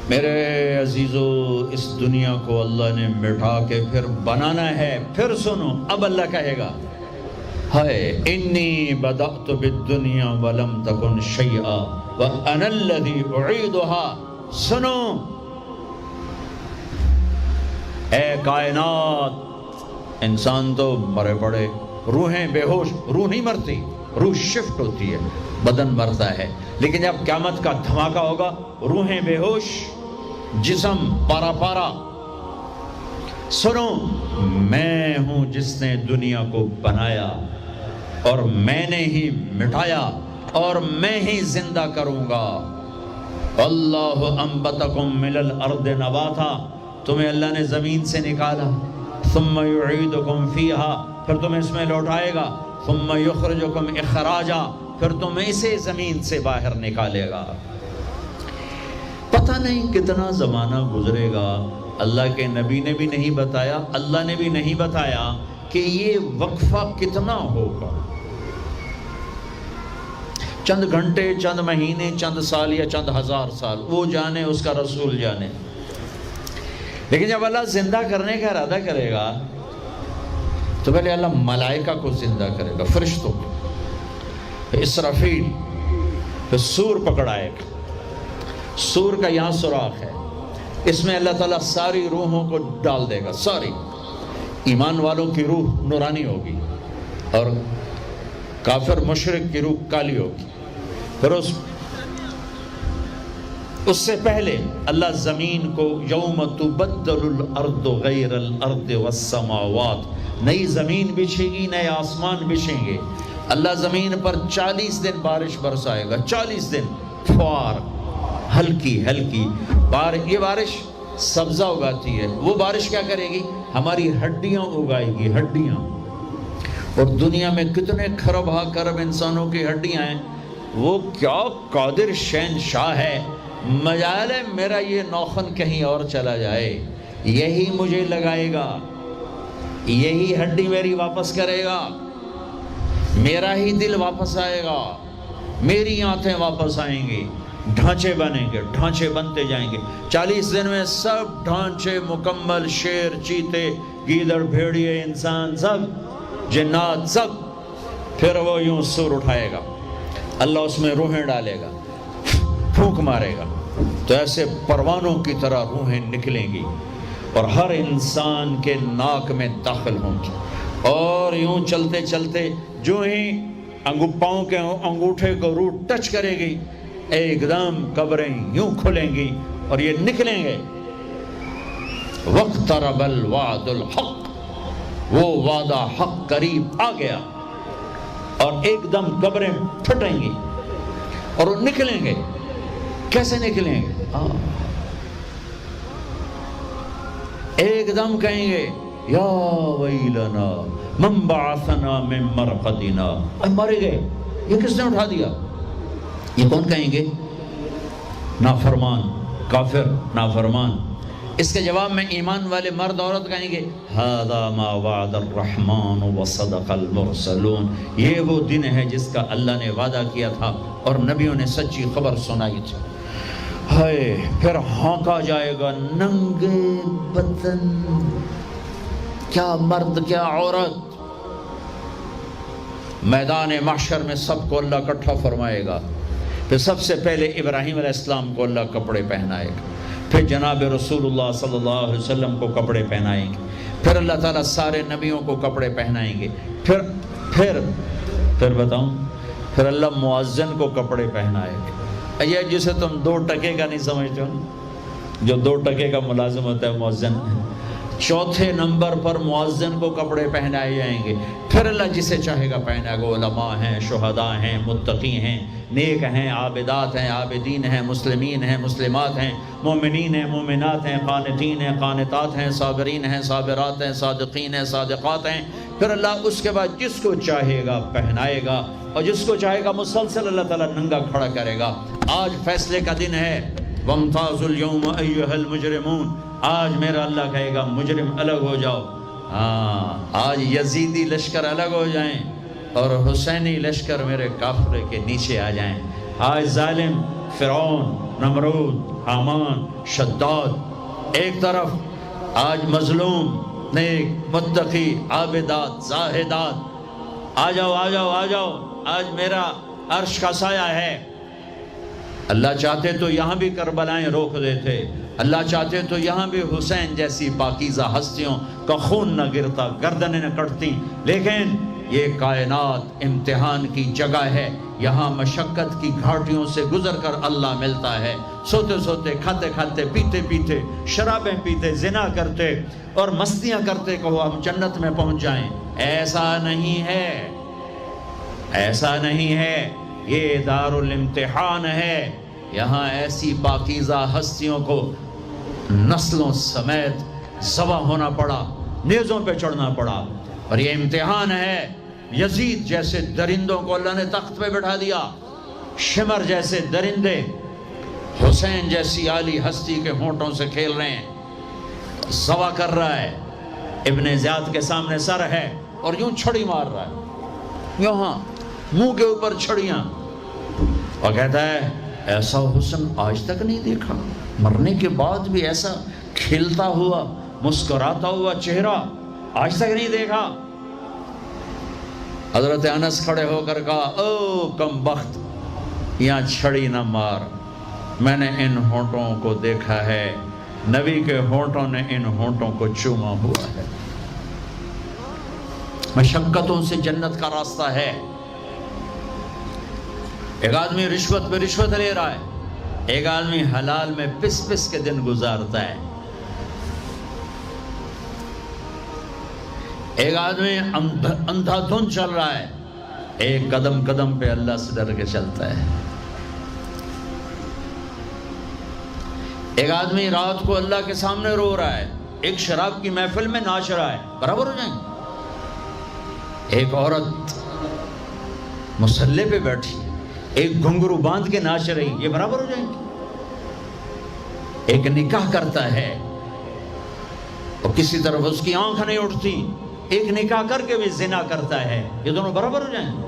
میرے عزیزو، اس دنیا کو اللہ نے مٹا کے پھر بنانا ہے. پھر سنو، اب اللہ کہے گا ہائے انی بدأت بالدنیا ولم تکن شیئا وانا الذی اعیدها. سنو اے کائنات، انسان تو مرے پڑے، روحیں بے ہوش، روح نہیں مرتی، روح شفٹ ہوتی ہے، بدن مرتا ہے. لیکن جب قیامت کا دھماکہ ہوگا، روحیں بے ہوش، جسم پارا پارا. سنو، میں ہوں جس نے دنیا کو بنایا اور میں نے ہی مٹایا اور میں ہی زندہ کروں گا. اللہ انبتکم من الارض نباتا، تمہیں اللہ نے زمین سے نکالا. ثم یعیدکم فیہا، پھر تمہیں اس میں لوٹائے گا. ثم یخرجکم اخراجا، پھر تمہیں اسے زمین سے باہر نکالے گا. پتہ نہیں کتنا زمانہ گزرے گا، اللہ کے نبی نے بھی نہیں بتایا، اللہ نے بھی نہیں بتایا کہ یہ وقفہ کتنا ہوگا. چند گھنٹے، چند مہینے، چند سال یا چند ہزار سال، وہ جانے، اس کا رسول جانے. لیکن جب اللہ زندہ کرنے کا ارادہ کرے گا تو پہلے اللہ ملائکہ کو زندہ کرے گا، فرشتوں کو، پھر اسرافیل، پھر سور پکڑائے گا. سور کا یہاں سوراخ ہے، اس میں اللہ تعالیٰ ساری روحوں کو ڈال دے گا. ساری ایمان والوں کی روح نورانی ہوگی اور کافر مشرک کی روح کالی ہوگی. پھر اس سے پہلے اللہ زمین کو یوم تبدل الارض غیر الارض والسماوات، نئی زمین بچھے گی، نئے آسمان بچھیں گے. اللہ زمین پر 40 دن بارش برسائے گا. 40 دن فوار، ہلکی ہلکی یہ بارش سبزہ اگاتی ہے. وہ بارش کیا کرے گی؟ ہماری ہڈیاں اگائے گی، ہڈیاں. اور دنیا میں کتنے کھرب ہا کرب انسانوں کی ہڈیاں ہیں. وہ کیا قادر شہنشاہ ہے، مجال ہے میرا یہ نوخن کہیں اور چلا جائے، یہی مجھے لگائے گا، یہی ہڈی میری واپس کرے گا، میرا ہی دل واپس آئے گا، میری آنتیں واپس آئیں گی، ڈھانچے بنیں گے، ڈھانچے بنتے جائیں گے. 40 دن میں سب ڈھانچے مکمل، شیر، چیتے، گیدڑ، بھیڑیے، انسان، سب جنات، سب. پھر وہ یوں سور اٹھائے گا، اللہ اس میں روحیں ڈالے گا، پھونک مارے گا، تو ایسے پروانوں کی طرح روحیں نکلیں گی اور ہر انسان کے ناک میں داخل ہوں گی. اور یوں چلتے چلتے جو ہی پاؤں کے انگوٹھے کو روح ٹچ کرے گی، ایک دم قبریں یوں کھلیں گی اور یہ نکلیں گے. وَاقْتَرَبَ الْوَعْدُ الْحَقِّ، وہ وعدہ حق قریب آ گیا. اور ایک دم قبریں پھٹیں گی اور وہ نکلیں گے. کیسے نکلیں گے؟ ایک دم کہیں گے یا ویلنا من بعثنا من مرقدنا، مرے گئے، یہ کس نے اٹھا دیا؟ یہ کون کہیں گے؟ نافرمان، کافر، نافرمان. اس کے جواب میں ایمان والے مرد عورت کہیں گے ھذا ما وعد الرحمن وصدق المرسلون، یہ وہ دن ہے جس کا اللہ نے وعدہ کیا تھا اور نبیوں نے سچی خبر سنائی تھی. ہائے، پھر ہانکا جائے گا، ننگے بدن، کیا مرد کیا عورت. میدان محشر میں سب کو اللہ اکٹھا فرمائے گا. پھر سب سے پہلے ابراہیم علیہ السلام کو اللہ کپڑے پہنائے گا، پھر جناب رسول اللہ صلی اللہ علیہ وسلم کو کپڑے پہنائیں گے، پھر اللہ تعالیٰ سارے نبیوں کو کپڑے پہنائیں گے. پھر بتاؤں، پھر اللہ مؤذن کو کپڑے پہنائے گے. یہ جسے تم 2 ٹکے کا نہیں سمجھتے ہو، جو 2 ٹکے کا ملازم ہوتا ہے مؤذن، 4تھے نمبر پر مؤذن کو کپڑے پہنائے جائیں گے. پھر اللہ جسے چاہے گا پہنائے گا. علماء ہیں، شہداء ہیں، متقی ہیں، نیک ہیں، عابدات ہیں، عابدین ہیں، مسلمین ہیں، مسلمات ہیں، مومنین ہیں، مومنات ہیں، قانتین ہیں، قانتات ہیں، صابرین ہیں، صابرات ہیں، صادقین ہیں، صادقات ہیں. پھر اللہ اس کے بعد جس کو چاہے گا پہنائے گا اور جس کو چاہے گا مسلسل اللہ تعالیٰ ننگا کھڑا کرے گا. آج فیصلے کا دن ہے. وَامْتَازُوا الْيَوْمَ أَيُّهَا الْمُجْرِمُونَ، آج میرا اللہ کہے گا مجرم الگ ہو جاؤ. آج یزیدی لشکر الگ ہو جائیں اور حسینی لشکر میرے کافر کے نیچے آ جائیں. آج ظالم فرعون نمرود، حامان، شداد، ایک طرف آج مظلوم، نیک، متقی، عابدات، زاہدات، آ جاؤ آ جاؤ آ جاؤ، آج میرا عرش کا سایہ ہے۔ اللہ چاہتے تو یہاں بھی کربلائیں روک دیتے، اللہ چاہتے تو یہاں بھی حسین جیسی پاکیزہ ہستیوں کا خون نہ گرتا، گردنیں نہ کٹتی، لیکن یہ کائنات امتحان کی جگہ ہے، یہاں مشقت کی گھاٹیوں سے گزر کر اللہ ملتا ہے۔ سوتے سوتے، کھاتے کھاتے، پیتے پیتے، شرابیں پیتے، زنا کرتے اور مستیاں کرتے کہو ہم جنت میں پہنچ جائیں، ایسا نہیں ہے، ایسا نہیں ہے، یہ دار الامتحان ہے۔ یہاں ایسی پاکیزہ ہستیوں کو نسلوں سمیت ذبح ہونا پڑا، نیزوں پہ چڑھنا پڑا، اور یہ امتحان ہے۔ یزید جیسے درندوں کو اللہ نے تخت پہ بٹھا دیا، شمر جیسے درندے حسین جیسی عالی ہستی کے ہونٹوں سے کھیل رہے ہیں، ذبح کر رہا ہے، ابن زیاد کے سامنے سر ہے اور یوں چھڑی مار رہا ہے، یہاں منہ کے اوپر چھڑیاں، اور کہتا ہے ایسا حسن آج تک نہیں دیکھا، مرنے کے بعد بھی ایسا کھلتا ہوا مسکراتا ہوا چہرہ آج تک نہیں دیکھا۔ حضرت انس کھڑے ہو کر کہا او کم بخت، یہاں چھڑی نہ مار، میں نے ان ہونٹوں کو دیکھا ہے، نبی کے ہونٹوں نے ان ہونٹوں کو چوما ہوا ہے۔ مشقتوں سے جنت کا راستہ ہے۔ ایک آدمی رشوت پہ رشوت لے رہا ہے، ایک آدمی حلال میں پس پس کے دن گزارتا ہے، ایک آدمی اندھا دھن چل رہا ہے، ایک قدم قدم پہ اللہ سے ڈر کے چلتا ہے، ایک آدمی رات کو اللہ کے سامنے رو رہا ہے، ایک شراب کی محفل میں ناچ رہا ہے، برابر ہو جائیں گے؟ ایک عورت مصلی پہ بیٹھی، ایک گھنگرو باندھ کے ناچ رہی، یہ برابر ہو جائیں گے؟ ایک نکاح کرتا ہے اور کسی طرف اس کی آنکھ نہیں اٹھتی، ایک نکاح کر کے بھی زنا کرتا ہے، یہ دونوں برابر ہو جائیں گے؟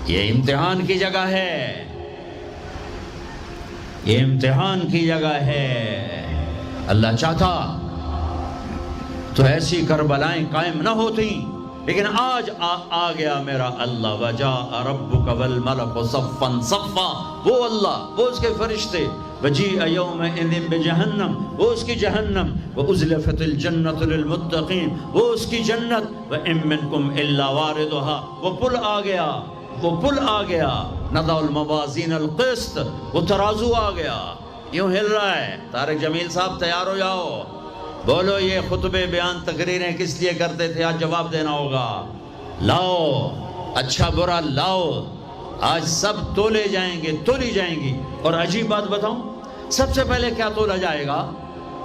یہ امتحان کی جگہ ہے، یہ امتحان کی جگہ ہے۔ اللہ چاہتا تو ایسی کربلائیں قائم نہ ہوتی، لیکن آج آ گیا میرا اللہ، وجاء ربک والملک صفا صفا، وہ اللہ، وہ اس کے فرشتے، وجیء یومئذ بجہنم، وہ اس کی جہنم، وازلفت الجنۃ للمتقین، وہ اس کی جنت، وان منکم الا واردها، وہ پل آ گیا، وہ پل آ گیا، نضع الموازین القسط، وہ ترازو آ گیا، یوں ہل رہا ہے۔ طارق جمیل صاحب تیار ہو جاؤ، بولو یہ خطبے بیان تقریریں کس لیے کرتے تھے، آج جواب دینا ہوگا، لاؤ اچھا برا لاؤ، آج سب تولے جائیں گے، تولی جائیں گی۔ اور عجیب بات بتاؤں، سب سے پہلے کیا تولا جائے گا؟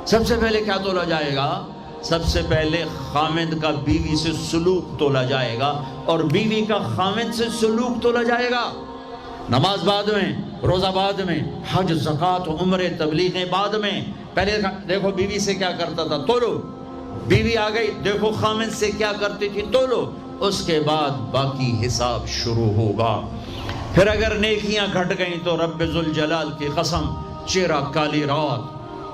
سب سے پہلے کیا تولا جائے گا؟ سب سے پہلے خامد کا بیوی سے سلوک تولا جائے گا، اور بیوی کا خامد سے سلوک تولا جائے گا۔ نماز بعد میں، روزہ بعد میں، حج، زکوٰۃ، عمرے، تبلیغیں بعد میں، پہلے دیکھو بیوی سے کیا کرتا تھا، تولو، بیوی آ گئی، دیکھو خامد سے کیا کرتی تھی، تولو، اس کے بعد باقی حساب شروع ہوگا۔ پھر اگر نیکیاں گھٹ گئیں تو رب ذوالجلال کی قسم، چہرہ کالی رات،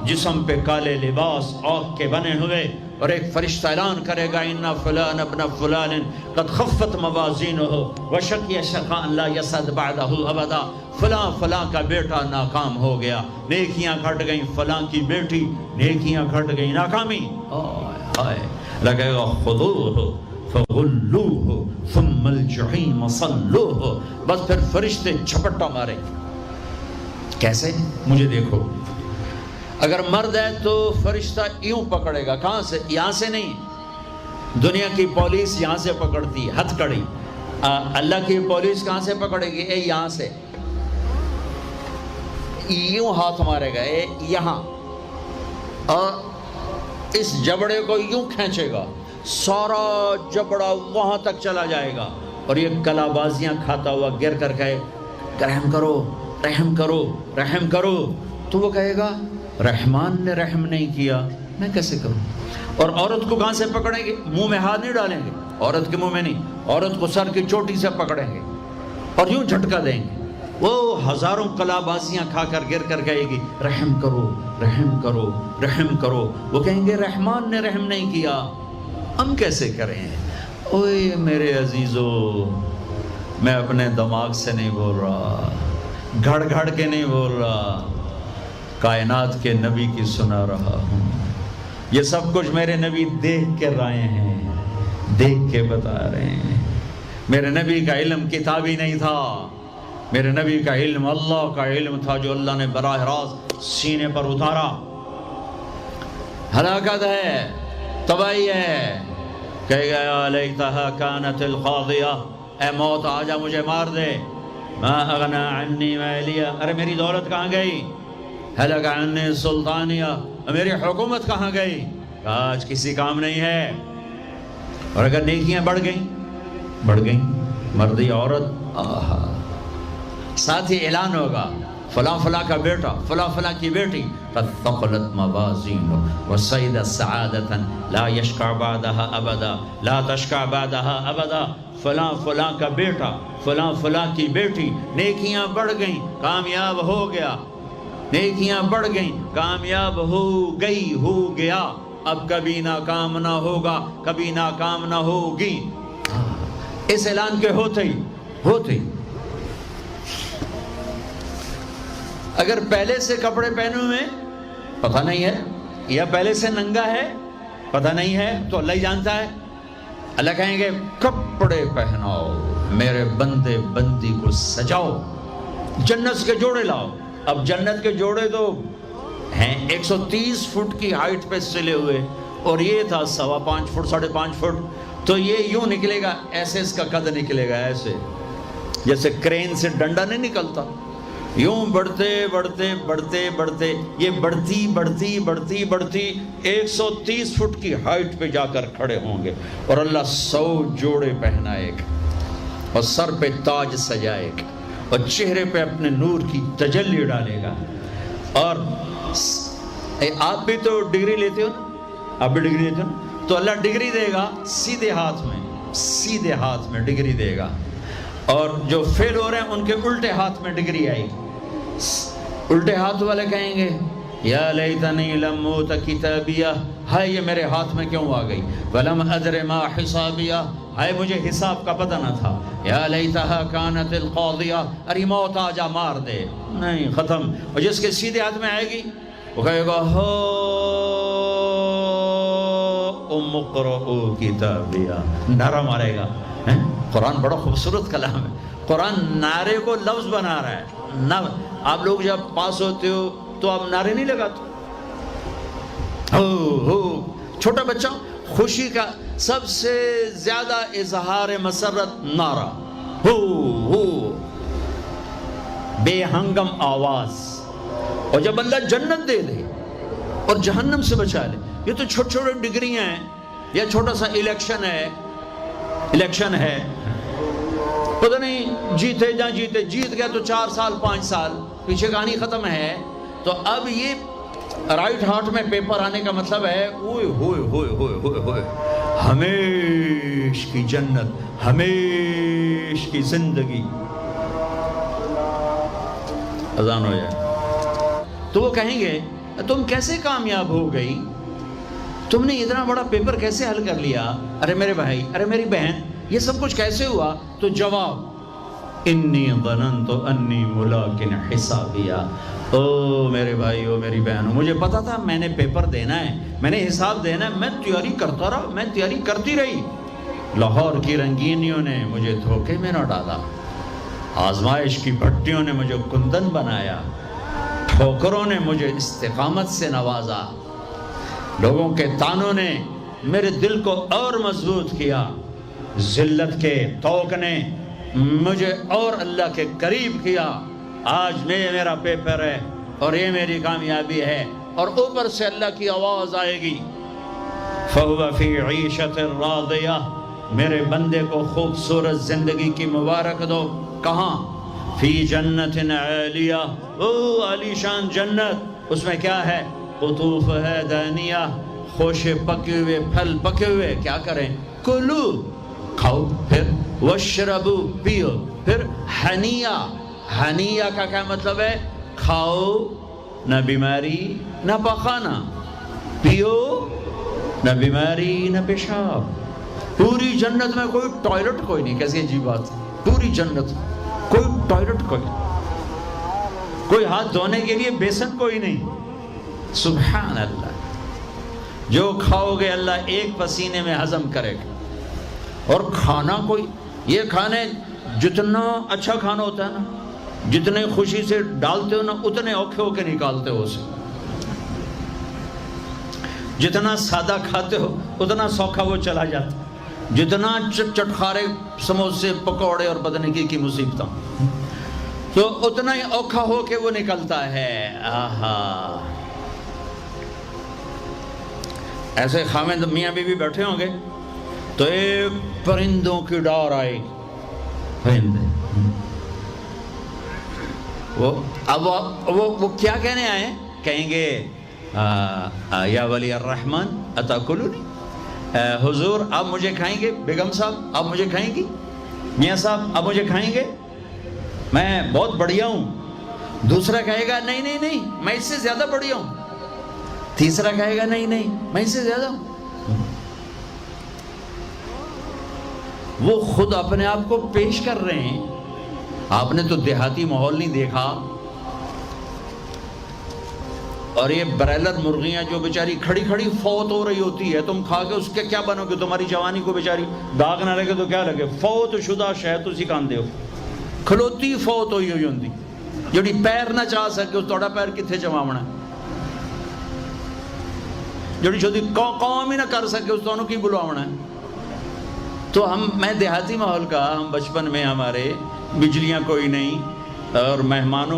جسم پہ کالے لباس آگ کے بنے ہوئے، اور ایک فرشتہ اعلان کرے گا ان فلان ابن فلان قد خفت موازینہ وشقی شقاء لا یسعد بعدہ ابدا، فلاں فلاں کا بیٹا ناکام ہو گیا، نیکیاں گھٹ گئیں، فلاں کی بیٹی نیکیاں گھٹ گئیں، ناکامی، ہائے لگے گا خذوہ فغلوہ ثم الجحیم صلوہ، بس پھر فرشتے جھپٹا مارے، کیسے؟ مجھے دیکھو، اگر مرد ہے تو فرشتہ یوں پکڑے گا، کہاں سے؟ یہاں سے نہیں، دنیا کی پولیس یہاں سے پکڑتی ہے، ہتھ کڑی، اللہ کی پولیس کہاں سے پکڑے گی؟ اے یہاں سے، یوں ہاتھ مارے گا، اے یہاں، اور اس جبڑے کو یوں کھینچے گا، سارا جبڑا وہاں تک چلا جائے گا، اور یہ کلا بازیاں کھاتا ہوا گر کر کہے رحم کرو رحم کرو رحم کرو، تو وہ کہے گا رحمان نے رحم نہیں کیا، میں کیسے کروں؟ اور عورت کو کہاں سے پکڑیں گے؟ منہ میں ہاتھ نہیں ڈالیں گے، عورت کے منہ میں نہیں، عورت کو سر کی چوٹی سے پکڑیں گے، اور یوں جھٹکا دیں گے، وہ ہزاروں کلابازیاں کھا کر گر کر کہے گی رحم کرو رحم کرو رحم کرو، وہ کہیں گے رحمان نے رحم نہیں کیا، ہم کیسے کریں؟ اوے میرے عزیزو، میں اپنے دماغ سے نہیں بول رہا، گھڑ گھڑ کے نہیں بول رہا، کائنات کے نبی کی سنا رہا ہوں۔ یہ سب کچھ میرے نبی دیکھ کے رائے ہیں، دیکھ کے بتا رہے ہیں۔ میرے نبی کا علم کتابی نہیں تھا، میرے نبی کا علم اللہ کا علم تھا جو اللہ نے براہ راست سینے پر اتارا۔ ہلاکت ہے، تباہی ہے، کہے گا یا لیتہا کانت القاضیہ، اے موت آجا مجھے مار دے، ما اغنا عنی مالیہ، ارے میری دولت کہاں گئی؟ ہلک عنی سلطانیہ، میری حکومت کہاں گئی؟ آج کسی کام نہیں ہے۔ اور اگر نیکیاں بڑھ گئیں، مردی عورت، آہا، ساتھ ہی اعلان ہوگا فلاں فلاں کا بیٹا، فلاں فلاں کی بیٹی، قد ثقلت موازینہ وصعد سعادتا لا یشکع بعدہا ابدا، لا تشکع بعدہا ابدا، فلاں فلاں کا بیٹا، فلاں فلاں کی بیٹی، نیکیاں بڑھ گئیں، کامیاب ہو گیا، نیکیاں بڑھ گئیں، کامیاب ہو گئی، ہو گیا، اب کبھی ناکام نہ ہوگا، کبھی ناکام نہ ہوگی۔ اس اعلان کے ہوتے ہی اگر پہلے سے کپڑے پہنے ہوئے پتہ نہیں ہے، یا پہلے سے ننگا ہے پتہ نہیں ہے، تو اللہ ہی جانتا ہے۔ اللہ کہیں گے کپڑے پہناؤ، میرے بندے بندی کو سجاؤ، جنت کے جوڑے لاؤ۔ اب جنت کے جوڑے تو ہیں 130 فٹ کی ہائٹ پہ سلے ہوئے، اور یہ تھا 5.25 فٹ 5.5 فٹ، تو یہ یوں نکلے گا، ایسے اس کا قد نکلے گا، ایسے جیسے کرین سے ڈنڈا نہیں نکلتا، یوں بڑھتے بڑھتے بڑھتے بڑھتے یہ بڑھتی بڑھتی بڑھتی بڑھتی 130 فٹ کی ہائٹ پہ جا کر کھڑے ہوں گے، اور اللہ 100 جوڑے پہنائے گا، اور سر پہ تاج سجائے گا، اور چہرے پہ اپنے نور کی تجلی ڈالے گا۔ اور آپ بھی تو ڈگری لیتے ہو نا، آپ بھی ڈگری لیتے ہو نا، تو اللہ ڈگری دے گا سیدھے ہاتھ میں ڈگری دے گا، اور جو فیل ہو رہے ہیں ان کے الٹے ہاتھ میں ڈگری آئے گی۔ الٹے ہاتھ والے کہیں گے یا لیتنی لم اوت کتابیہ، ہائے یہ میرے ہاتھ میں کیوں آ گئی، ولم ادر ما حسابیہ، ہائے مجھے حساب کا پتہ نہ تھا، یا لیتہا کانت القاضیہ، ارے موت آجا مار دے، نہیں ختم۔ اور جس کے سیدھے ہاتھ میں آئے گی وہ کہے گا ہو ام اقرؤ کتابیہ، نعرہ مارے گا۔ قرآن بڑا خوبصورت کلام ہے، قرآن نعرے کو لفظ بنا رہا ہے۔ آپ لوگ جب پاس ہوتے ہو تو آپ نعرے نہیں لگاتے، ہو چھوٹا بچہ خوشی کا سب سے زیادہ اظہار مسرت نعرہ، ہو بے ہنگم آواز۔ اور جب اللہ جنت دے دے اور جہنم سے بچا لے، یہ تو چھوٹے چھوٹے ڈگریاں ہیں، یا چھوٹا سا الیکشن ہے، پتہ نہیں جیتے جہاں جیت گیا تو 4 سال 5 سال پیچھے کہانی ختم ہے۔ تو اب یہ رائٹ ہارٹ میں پیپر آنے کا مطلب ہے اوئے ہوئے ہوئے ہوئے ہوئے ہوئے ہمیش کی جنت، ہمیش کی زندگی۔ اذان ہو جائے تو وہ کہیں گے تم کیسے کامیاب ہو گئی، تم نے اتنا بڑا پیپر کیسے حل کر لیا، ارے میرے بھائی، ارے میری بہن، یہ سب کچھ کیسے ہوا؟ تو جواب انی ظننت انی ملاق حسابیہ، او میرے بھائی، او میری بہن، مجھے پتا تھا میں نے پیپر دینا ہے، میں نے حساب دینا ہے، میں تیاری کرتا رہا، میں تیاری کرتی رہی۔ لاہور کی رنگینیوں نے مجھے دھوکے میں نہ ڈالا، آزمائش کی بھٹیوں نے مجھے کندن بنایا، ٹھوکروں نے مجھے استقامت سے نوازا، لوگوں کے تانوں نے میرے دل کو اور مضبوط کیا، ذلت کے توق نے مجھے اور اللہ کے قریب کیا۔ آج میرا پیپر ہے اور یہ میری کامیابی ہے، اور اوپر سے اللہ کی آواز آئے گی فَهُوَ فِي عِيشَةٍ رَاضِيَةٍ، میرے بندے کو خوبصورت زندگی کی مبارک دو۔ کہاں؟ فی جنت عالیہ، او عالی شان جنت، اس میں کیا ہے؟ قطوف ہے دانیہ، خوشے پکے ہوئے، پھل پکے ہوئے، کیا کریں؟ کلو، کھاؤ، پھر وشربو، پیو، پھر ہنیا، ہنیا کا کیا مطلب ہے؟ کھاؤ نہ بیماری نہ پخانا، پیو نہ بیماری نہ پیشاب۔ پوری جنت میں کوئی ٹوائلٹ کوئی نہیں، کیسی عجیب بات، پوری جنت کوئی ٹوائلٹ کوئی نہیں، کوئی ہاتھ دھونے کے لیے بیسن کوئی نہیں۔ سبحان اللہ، جو کھاؤ گے اللہ ایک پسینے میں ہضم کرے گا۔ اور کھانا کوئی، یہ کھانے جتنا اچھا کھانا ہوتا ہے نا، جتنے خوشی سے ڈالتے ہو نا اتنے اوکھے ہو کے نکالتے ہو اسے، جتنا سادہ کھاتے ہو اتنا سوکھا وہ چلا جاتا، جتنا چٹخارے سموسے پکوڑے اور بدن کی مصیبتیں تو اتنا ہی اوکھا ہو کے وہ نکلتا ہے۔ آہا، ایسے خامد میاں بیوی بیٹھے ہوں گے تو ایک پرندوں کی ڈار آئے گی، پرندے وہ کیا کہنے آئے ہیں؟ کہیں گے یا ولی الرحمن اتاکلونی، حضور آپ مجھے کھائیں گے؟ بیگم صاحب آپ مجھے کھائیں گی؟ میاں صاحب آپ مجھے کھائیں گے؟ میں بہت بڑھیا ہوں۔ دوسرا کہے گا نہیں نہیں نہیں میں اس سے زیادہ بڑھیا ہوں۔ تیسرا کہے گا نہیں نہیں میں اس سے زیادہ ہوں۔ وہ خود اپنے آپ کو پیش کر رہے ہیں۔ آپ نے تو دیہاتی ماحول نہیں دیکھا، اور یہ برائلر مرغیاں جو بیچاری کھڑی کھڑی فوت ہو رہی ہوتی ہے، تم کھا کے اس کے کیا بنو گے؟ تمہاری جوانی کو بیچاری داغ نہ لگے تو کیا لگے؟ فوت شدہ شہد تسی کھاندے ہو، کھلوتی فوت ہوئی ہوئی ہوندی، جڑی پیر نہ چاہ سکے اس توڑا پیر کتھے چماونا، جڑی شدی قوم ہی نہ کر سکے اس تو کی بلواونا ہے۔ تو میں دیہاتی ماحول کا، ہم بچپن میں ہمارے بجلیاں کوئی نہیں اور مہمانوں